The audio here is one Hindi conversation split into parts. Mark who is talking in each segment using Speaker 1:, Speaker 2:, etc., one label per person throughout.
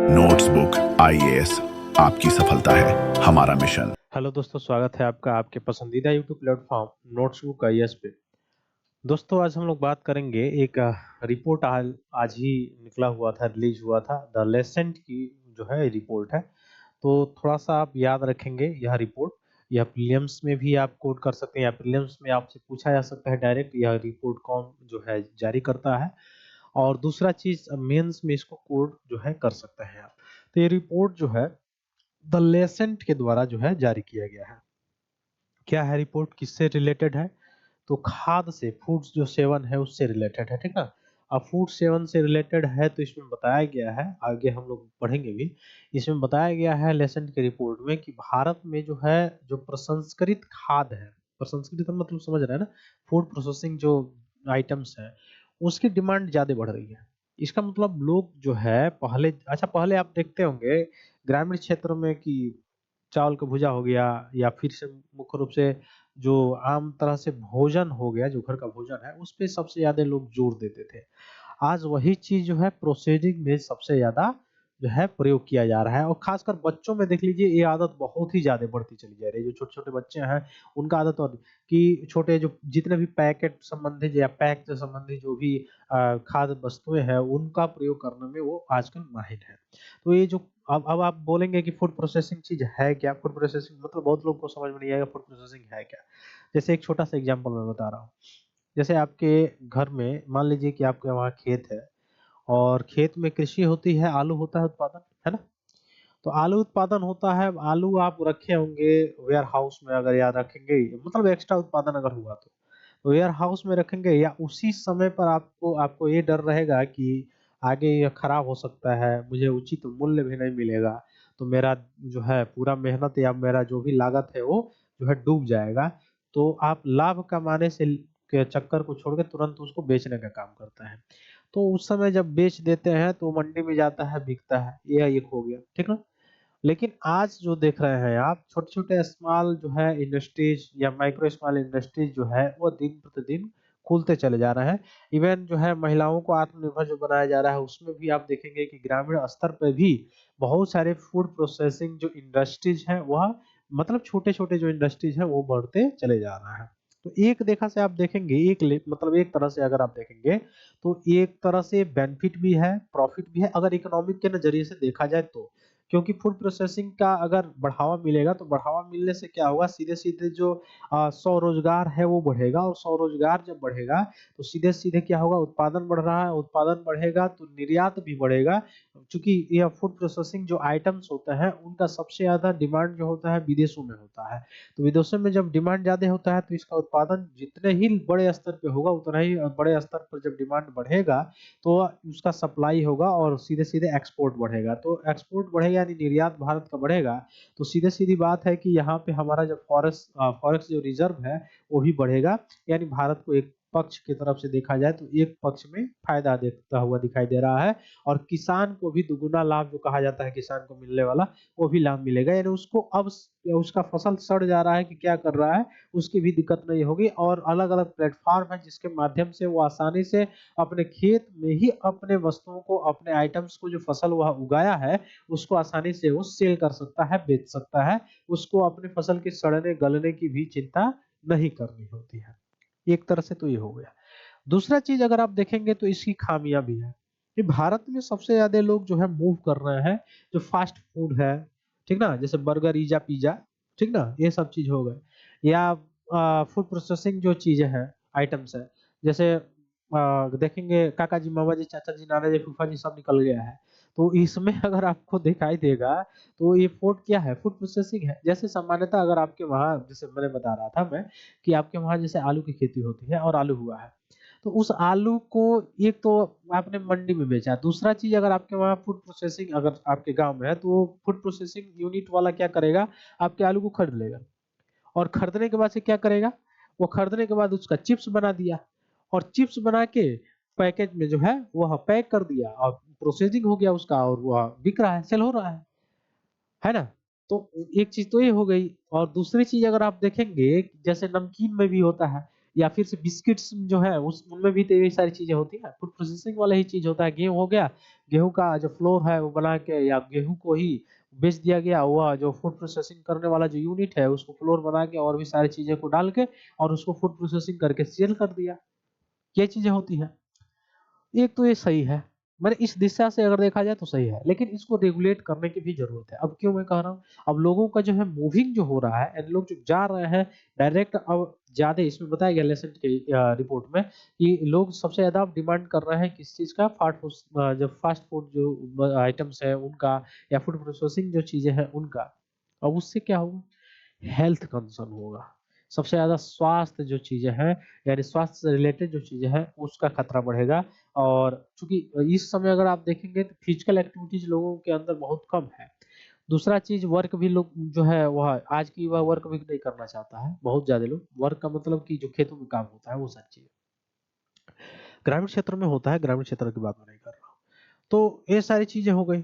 Speaker 1: नोट्सबुक आईएएस आपकी सफलता है हमारा मिशन।
Speaker 2: हेलो दोस्तों, स्वागत है आपका आपके पसंदीदा यूट्यूब प्लेटफॉर्म नोट्सबुक आईएएस पे। दोस्तों, आज हम लोग बात करेंगे एक रिपोर्ट आज ही निकला हुआ था, रिलीज हुआ था। द लेसेंट की जो है रिपोर्ट है, तो थोड़ा सा आप याद रखेंगे यह रिपोर्ट। यह प्रीलिम्स में भी आप कोट कर सकते हैं या प्रीलिम्स में आपसे पूछा जा सकता है डायरेक्ट, यह रिपोर्ट कौन जो है जारी करता है। और दूसरा चीज, मेंस में इसको कोड जो है कर सकते हैं आप। तो ये रिपोर्ट जो है द लेसेंट के द्वारा जो है जारी किया गया है। क्या है रिपोर्ट, किससे रिलेटेड है? तो खाद्य से, फूड्स जो सेवन है उससे रिलेटेड है, ठीक ना। अब फूड सेवन से रिलेटेड है तो इसमें बताया गया है, आगे हम लोग पढ़ेंगे भी। इसमें बताया गया है लेसन के रिपोर्ट में कि भारत में जो है, जो प्रसंस्कृत खाद्य है, प्रसंस्कृत मतलब समझ रहे हैं ना, फूड प्रोसेसिंग जो आइटम्स है, उसकी डिमांड ज्यादा बढ़ रही है। इसका मतलब लोग जो है पहले, अच्छा पहले आप देखते होंगे ग्रामीण क्षेत्र में कि चावल का भुजा हो गया, या फिर से मुख्य रूप से जो आम तरह से भोजन हो गया, जो घर का भोजन है, उस पे सबसे ज्यादा लोग जोर देते थे। आज वही चीज जो है प्रोसीडिंग में सबसे ज्यादा जो है प्रयोग किया जा रहा है। और खासकर बच्चों में देख लीजिए, ये आदत बहुत ही ज्यादा बढ़ती चली जा रही है। जो छोटे छोटे बच्चे हैं उनका आदत, और कि छोटे जो जितने भी पैकेट संबंधित या पैक से संबंधित जो भी खाद्य वस्तुएं हैं, उनका प्रयोग करने में वो आजकल माहिर है। तो ये जो, अब आप बोलेंगे कि फूड प्रोसेसिंग चीज है क्या? फूड प्रोसेसिंग मतलब बहुत लोगों को समझ में नहीं आएगा फूड प्रोसेसिंग है क्या। जैसे एक छोटा सा एग्जांपल मैं बता रहा हूँ। जैसे आपके घर में मान लीजिए कि आपके वहाँ खेत है, और खेत में कृषि होती है, आलू होता है उत्पादन, है ना। तो आलू उत्पादन होता है, आलू आप रखे होंगे वेयर हाउस में, अगर याद रखेंगे, मतलब एक्स्ट्रा उत्पादन अगर हुआ तो वेयर हाउस में रखेंगे, या उसी समय पर आपको आपको ये डर रहेगा कि आगे ये खराब हो सकता है, मुझे उचित मूल्य भी नहीं मिलेगा, तो मेरा जो है पूरा मेहनत या मेरा जो भी लागत है वो जो है डूब जाएगा। तो आप लाभ कमाने से के चक्कर को छोड़ के तुरंत उसको बेचने का काम करता है। तो उस समय जब बेच देते हैं तो मंडी में जाता है, बिकता है, ये एक हो गया, ठीक ना। लेकिन आज जो देख रहे हैं आप, छोटे-छोटे स्मॉल जो है इंडस्ट्रीज या माइक्रो स्मॉल इंडस्ट्रीज जो है, वो दिन प्रतिदिन खुलते चले जा रहे हैं। इवन जो है महिलाओं को आत्मनिर्भर जो बनाया जा रहा है, उसमें भी आप देखेंगे कि ग्रामीण स्तर पे भी बहुत सारे फूड प्रोसेसिंग जो इंडस्ट्रीज हैं, वह मतलब छोटे-छोटे जो इंडस्ट्रीज हैं, वो बढ़ते चले जा रहा है। तो एक देखा से आप देखेंगे, मतलब एक तरह से अगर आप देखेंगे, तो एक तरह से बेनिफिट भी है, प्रॉफिट भी है, अगर इकोनॉमिक के नज़रिए से देखा जाए तो। क्योंकि फूड प्रोसेसिंग का अगर बढ़ावा मिलेगा, तो बढ़ावा मिलने से क्या होगा, सीधे-सीधे जो स्वरोजगार है वो बढ़ेगा, और स्वरोजगार जब बढ़ेगा तो सीधे-सीधे क्या होगा, उत्पादन बढ़ रहा है, उत्पादन बढ़ेगा तो निर्यात भी बढ़ेगा। चूँकि यह फूड प्रोसेसिंग जो आइटम्स होता है, उनका सबसे ज़्यादा डिमांड जो होता है विदेशों में होता है। तो विदेशों में जब डिमांड ज़्यादा होता है तो इसका उत्पादन जितने ही बड़े स्तर पे होगा, उतना ही बड़े स्तर पर जब डिमांड बढ़ेगा तो उसका सप्लाई होगा और सीधे-सीधे एक्सपोर्ट बढ़ेगा। तो एक्सपोर्ट बढ़ेगा यानी निर्यात भारत का बढ़ेगा, तो सीधे-सीधी बात है कि यहाँ पे हमारा जो फॉरेक्स जो रिज़र्व है, वो भी बढ़ेगा। यानी भारत को एक पक्ष की तरफ से देखा जाए तो एक पक्ष में फ़ायदा देता हुआ दिखाई दे रहा है, और किसान को भी दुगुना लाभ जो कहा जाता है किसान को मिलने वाला, वो भी लाभ मिलेगा। यानी उसको अब उसका फसल सड़ जा रहा है कि क्या कर रहा है, उसकी भी दिक्कत नहीं होगी, और अलग-अलग प्लेटफ़ॉर्म है जिसके माध्यम से वो आसानी से अपने खेत में ही अपने वस्तुओं को, अपने आइटम्स को, जो फसल वह उगाया है, उसको आसानी से वो सेल कर सकता है, बेच सकता है। उसको अपनी फसल के सड़ने गलने की भी चिंता नहीं करनी होती है। एक तरह से तो ये हो गया। दूसरा चीज़ अगर आप देखेंगे तो इसकी खामियाँ भी हैं, कि भारत में सबसे ज़्यादा लोग जो है मूव कर रहे हैं, जो फास्ट फूड है, ठीक ना? जैसे बर्गर, पिज़्ज़ा, ठीक ना? ये सब चीज़ हो गए। या फूड प्रोसेसिंग जो चीज़ें हैं, आइटम्स हैं, जैसे देखेंगे काका जी, मामा जी, चाचा जी, नाना जी, फूफा जी सब निकल गया है। तो इसमें अगर आपको दिखाई देगा तो ये फूड क्या है? फूड प्रोसेसिंग है। जैसे सामान्यतः अगर आपके वहाँ, जैसे मैंने बता रहा था मैं, कि आपके वहाँ जैसे आलू की खेती होती है और आलू हुआ है। तो उस आलू को एक तो आपने मंडी में बेचा, दूसरा चीज़ अगर आपके वहाँ फूड प्रोसेसिंग अगर आपके गाँव में है, तो वो फूड प्रोसेसिंग यूनिट वाला क्या करेगा, आपके आलू को खरीद लेगा, और खरीदने के बाद से क्या करेगा, वो खरीदने के बाद उसका चिप्स बना दिया, और चिप्स बना के पैकेज में जो है वह पैक कर दिया, और प्रोसेसिंग हो गया उसका, और वह बिक रहा है, सेल हो रहा है ना? तो एक चीज़ तो ये हो गई, और दूसरी चीज़ अगर आप देखेंगे, जैसे नमकीन में भी होता है, या फिर से बिस्किट्स जो है उस उनमें भी तो यही सारी चीजें होती है, फूड प्रोसेसिंग वाला ही चीज होता है। गेहूं हो गया, गेहूं का जो फ्लोर है वो बना के या गेहूं को ही बेच दिया गया, हुआ जो फूड प्रोसेसिंग करने वाला जो यूनिट है उसको फ्लोर बना के और भी सारी चीजें को डाल के और उसको फूड प्रोसेसिंग करके सेल कर दिया, ये चीजें होती है। एक तो ये सही है, मैंने इस दिशा से अगर देखा जाए तो सही है, लेकिन इसको रेगुलेट करने की भी जरूरत है। अब क्यों मैं कह रहा हूँ, अब लोगों का जो है मूविंग जो हो रहा है एंड लोग जो जा रहे हैं डायरेक्ट, अब ज्यादा इसमें बताया गया लेसन के रिपोर्ट में कि लोग सबसे ज्यादा डिमांड कर रहे हैं किस चीज का, फास्ट फूड, जो फास्ट फूड जो आइटम्स है उनका या फूड प्रोसेसिंग जो चीजें हैं उनका। अब उससे क्या होगा, हेल्थ कंसर्न होगा, सबसे ज्यादा स्वास्थ्य जो चीजें हैं यानी स्वास्थ्य से रिलेटेड जो चीजें हैं उसका खतरा बढ़ेगा। और चूंकि इस समय अगर आप देखेंगे तो फिजिकल एक्टिविटीज लोगों के अंदर बहुत कम है। दूसरा चीज वर्क भी लोग जो है वह आज की युवा वर्क भी नहीं करना चाहता है, बहुत ज्यादा लोग वर्क का मतलब कि जो खेतों में काम होता है वो सारी चीजें ग्रामीण क्षेत्र में होता है, ग्रामीण क्षेत्र की बात मैं नहीं कर रहा हूँ। तो ये सारी चीजें हो गई।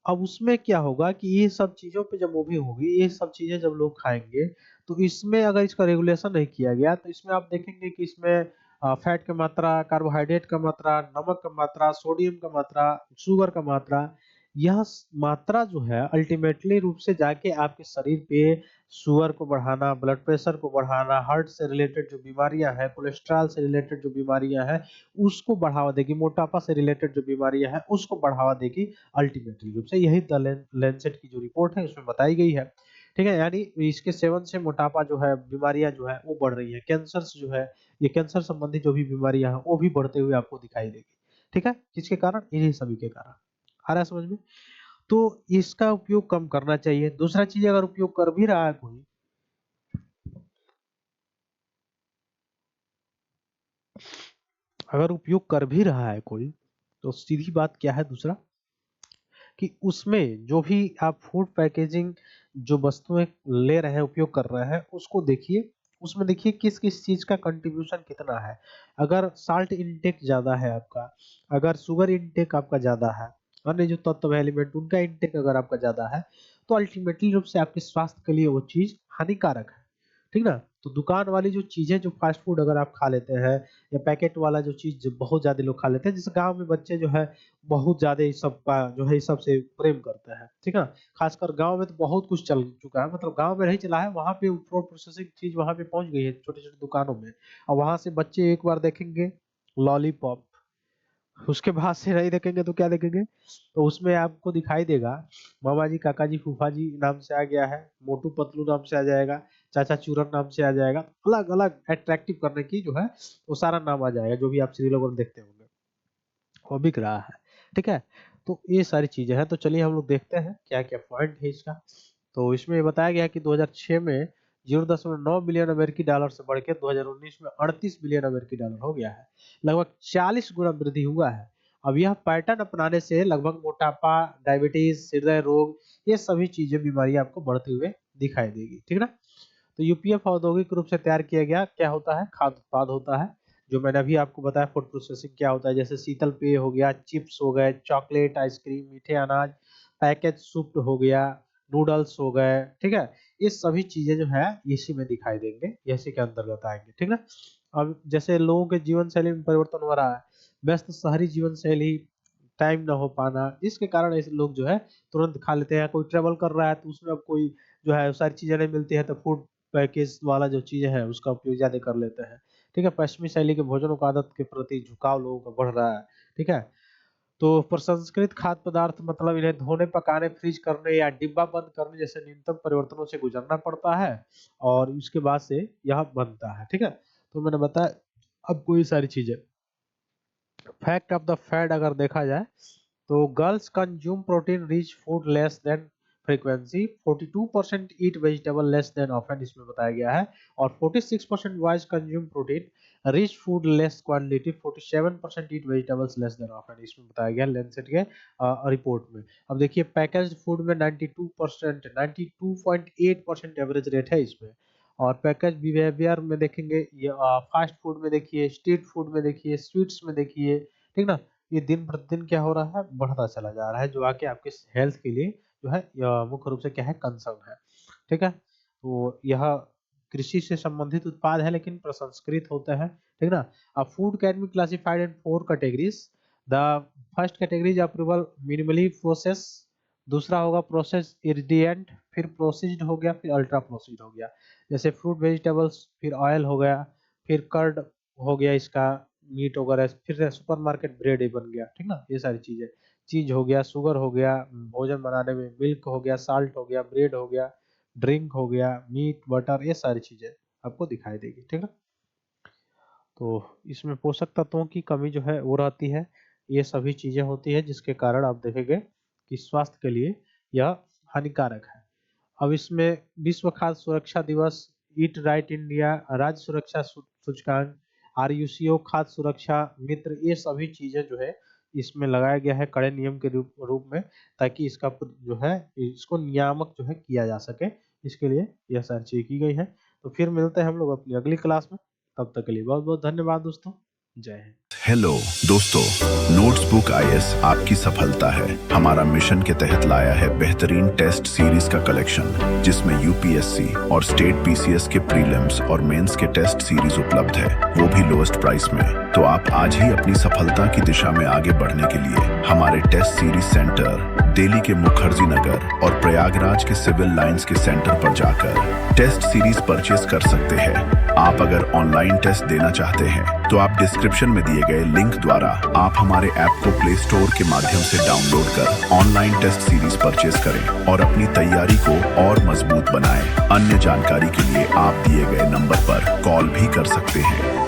Speaker 2: अब उसमें क्या होगा कि ये सब चीजों पे जब मूवी होगी, ये सब चीजें जब लोग खाएंगे तो इसमें अगर इसका रेगुलेशन नहीं किया गया तो इसमें आप देखेंगे कि इसमें फैट का मात्रा, कार्बोहाइड्रेट का मात्रा, नमक का मात्रा, सोडियम का मात्रा, शुगर का मात्रा, यह मात्रा जो है अल्टीमेटली रूप से जाके आपके शरीर पे शुगर को बढ़ाना, ब्लड प्रेशर को बढ़ाना, हार्ट से रिलेटेड जो बीमारियां हैं, कोलेस्ट्रॉल से रिलेटेड जो बीमारियां हैं उसको बढ़ावा देगी, मोटापा से रिलेटेड जो बीमारियां हैं उसको बढ़ावा देगी अल्टीमेटली रूप से। यही द लैंसेट की जो रिपोर्ट है उसमें बताई गई है। ठीक है, यानी इसके सेवन से मोटापा जो है, बीमारियां जो है वो बढ़ रही है, कैंसर जो है, ये कैंसर संबंधी जो भी बीमारियां हैं वो भी बढ़ते हुए आपको दिखाई देगी। ठीक है, किसके कारण, इन्हीं सभी के कारण। आ रहा है समझ में? तो इसका उपयोग कम करना चाहिए। दूसरा चीज, अगर उपयोग कर भी रहा है कोई, अगर उपयोग कर भी रहा है कोई, तो सीधी बात क्या है दूसरा, कि उसमें जो भी आप फूड पैकेजिंग जो वस्तुएं ले रहे हैं, उपयोग कर रहे हैं, उसको देखिए, उसमें देखिए किस किस चीज का कंट्रीब्यूशन कितना है। अगर साल्ट इनटेक ज्यादा है आपका, अगर शुगर इनटेक आपका ज्यादा है, अन्य जो तत्व एलिमेंट उनका इनटेक अगर आपका ज्यादा है, तो अल्टीमेटली रूप से आपके स्वास्थ्य के लिए वो चीज हानिकारक है। ठीक ना? तो दुकान वाली जो चीजें, जो फास्ट फूड अगर आप खा लेते हैं या पैकेट वाला जो चीज जो बहुत ज्यादा लोग खा लेते हैं, जैसे गांव में बच्चे जो है बहुत ज्यादा इस सब का जो है इस सब से प्रेम करते हैं। ठीक है, खासकर गांव में तो बहुत कुछ चल चुका है, मतलब गांव में नहीं चला है, वहां पे फूड प्रोसेसिंग चीज वहां पे पहुंच गई है छोटे छोटे दुकानों में। और वहां से बच्चे एक बार देखेंगे लॉलीपॉप, उसके बाद से नहीं देखेंगे तो क्या देखेंगे, तो उसमें आपको दिखाई देगा मामा जी, काका जी, फूफा जी नाम से आ गया है, मोटू पतलू नाम से आ जाएगा, चाचा चूरन नाम से आ जाएगा, अलग अलग अट्रैक्टिव करने की जो है वो सारा नाम आ जाएगा, जो भी आप सीरियल वगैरह देखते होंगे वो बिक रहा है। ठीक है, तो ये सारी चीजें हैं। तो चलिए हम लोग देखते हैं क्या क्या पॉइंट है इसका। तो इसमें ये बताया गया है कि 2006 में 0.9 बिलियन अमेरिकी डॉलर से बढ़ के 2019 में 38 बिलियन अमेरिकी डॉलर हो गया है, लगभग 40 गुना वृद्धि हुआ है। अब यह पैटर्न अपनाने से लगभग मोटापा, डायबिटीज, हृदय रोग, ये सभी चीजें, बीमारियां आपको बढ़ते हुए दिखाई देगी। ठीक है ना? तो यूपीएफ औद्योगिक रूप से तैयार किया गया क्या होता है, खाद्य उत्पाद होता है। जो मैंने अभी आपको बताया फूड प्रोसेसिंग क्या होता है, जैसे शीतल पेय हो गया, चिप्स हो गए, चॉकलेट, आइसक्रीम, मीठे अनाज, पैकेज सूप हो गया, नूडल्स हो गए। ठीक है, ये सभी चीजें जो है इसी में दिखाई देंगे, इसी के अंतर्गत आएंगे। ठीक है, अब जैसे लोगों के जीवन शैली में परिवर्तन हो रहा है, व्यस्त शहरी जीवन शैली, टाइम ना हो पाना, जिसके कारण ऐसे लोग जो है तुरंत खा लेते हैं। कोई ट्रेवल कर रहा है तो उसमें अब कोई जो है सारी चीजें नहीं मिलती है, तो फूड पैकेज वाला जो चीजें है उसका उपयोग ज्यादा कर लेते हैं। ठीक है, पश्चिमी शैली के भोजनों का आदत के प्रति झुकाव लोगों का बढ़ रहा है। ठीक है, तो प्रसंस्कृत खाद्य पदार्थ मतलब इन्हें धोने, पकाने, फ्रीज करने या डिब्बा बंद करने जैसे न्यूनतम परिवर्तनों से गुजरना पड़ता है और उसके बाद से यह बनता है। ठीक है, तो मैंने बताया अब कोई सारी चीजें। फैक्ट ऑफ द फैट अगर देखा जाए तो girls consume protein rich food less than frequency, 42% ईट वेजिटेबल लेस देन ऑफन, इसमें बताया गया है। और 46% boys consume protein rich food less quantity, 47% ईट वेजिटेबल्स लेस देन ऑफन, इसमें बताया गया लेंसेट के रिपोर्ट में। अब देखिए पैकेज्ड फूड में 92%, 92.8% एवरेज रेट है इसमें। और पैकेज बिहेवियर में देखेंगे, ये फास्ट फूड में देखिए, स्ट्रीट फूड में देखिए, स्वीट्स में देखिए। ठीक ना? ये दिन प्रतिदिन क्या हो रहा है, बढ़ता चला जा रहा है, जो आके आपके हेल्थ के लिए जो है मुख्य रूप से क्या है, कंसर्न है। ठीक है, तो यह कृषि से संबंधित उत्पाद है लेकिन प्रसंस्कृत होता है, ठीक ना। अब food can be classified in 4 categories. The first category approval minimally process, दूसरा होगा प्रोसेस इंग्रेडिएंट, फिर प्रोसेस्ड हो गया, फिर अल्ट्रा प्रोसेस्ड हो गया। जैसे फ्रूट वेजिटेबल्स, फिर ऑयल हो गया, फिर कर्ड हो गया, इसका मीट वगैरह, फिर सुपरमार्केट ब्रेड बन गया, ठीक ना। ये सारी चीजें, चीज हो गया, शुगर हो गया, भोजन बनाने में मिल्क हो गया, साल्ट हो गया, ब्रेड हो गया, ड्रिंक हो गया, मीट बटर, ये सारी चीजें आपको दिखाई देगी, ठीक ना। तो इसमें पोषक तत्वों की कमी जो है वो रहती है, ये सभी चीजें होती है जिसके कारण आप देखेंगे कि स्वास्थ्य के लिए यह हानिकारक है। अब इसमें विश्व खाद्य सुरक्षा दिवस, ईट राइट इंडिया, राज्य सुरक्षा सूचकांक, RUCO खाद्य सुरक्षा मित्र, ये सभी चीजें जो है इसमें लगाया गया है कड़े नियम के रूप में, ताकि इसका जो है इसको नियामक जो है किया जा सके, इसके लिए यह सारी चीजें की गई है। तो फिर मिलते हैं हम लोग अपनी अगली क्लास में, तब तक के लिए बहुत बहुत धन्यवाद दोस्तों, जय हिंद।
Speaker 1: हेलो दोस्तों, नोट्सबुक IAS आपकी सफलता है हमारा मिशन के तहत लाया है बेहतरीन टेस्ट सीरीज का कलेक्शन, जिसमें UPSC और स्टेट PCS के प्रीलिम्स और मेंस के टेस्ट सीरीज उपलब्ध है, वो भी लोएस्ट प्राइस में। तो आप आज ही अपनी सफलता की दिशा में आगे बढ़ने के लिए हमारे टेस्ट सीरीज सेंटर दिल्ली के मुखर्जी नगर और प्रयागराज के सिविल लाइंस के सेंटर पर जाकर टेस्ट सीरीज परचेज कर सकते हैं। आप अगर ऑनलाइन टेस्ट देना चाहते हैं तो आप डिस्क्रिप्शन में दिए गए लिंक द्वारा आप हमारे ऐप को प्ले स्टोर के माध्यम से डाउनलोड कर ऑनलाइन टेस्ट सीरीज परचेज करें और अपनी तैयारी को और मजबूत बनाएं। अन्य जानकारी के लिए आप दिए गए नंबर पर कॉल भी कर सकते हैं।